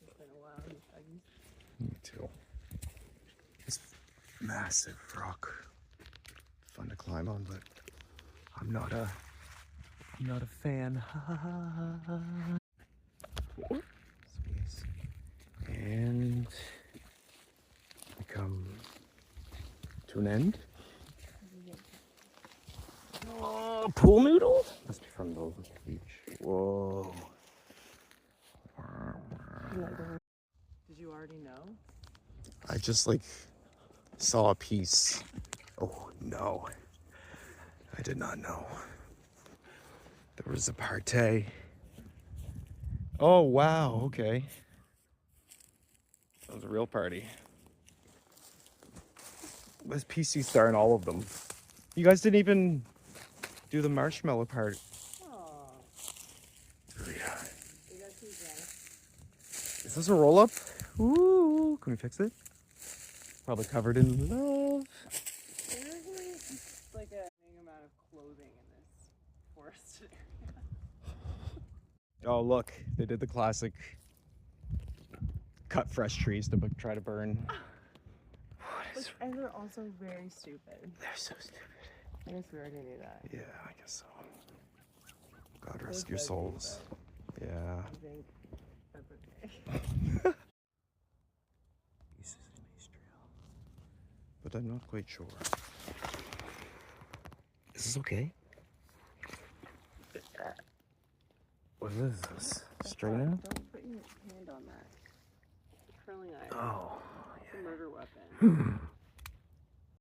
It's been a while, you fuggies. Me too. It's massive rock. Fun to climb on, but I'm not a fan. Space. And we come to an end. Oh, pool noodle? Must be from the beach. Whoa. Did you already know? I just like saw a piece. Oh no. I did not know. There was a party. Oh wow, okay. That was a real party. There's PC Star in all of them. You guys didn't even do the marshmallow part. Oh. Oh yeah. We got two guys. Is this a roll-up? Ooh, can we fix it? Probably covered in love. There's like a amount of clothing in this forested area. Oh look, they did the classic cut fresh trees to try to burn. And they're also very stupid. They're so stupid. I guess we already knew that. Yeah, I guess so. God rest your souls. Yeah. I think that's okay. This is an ice trail. But I'm not quite sure. Is this okay? What is this? Straight now? Don't put your hand on that. Curling iron. Oh. It's a murder weapon.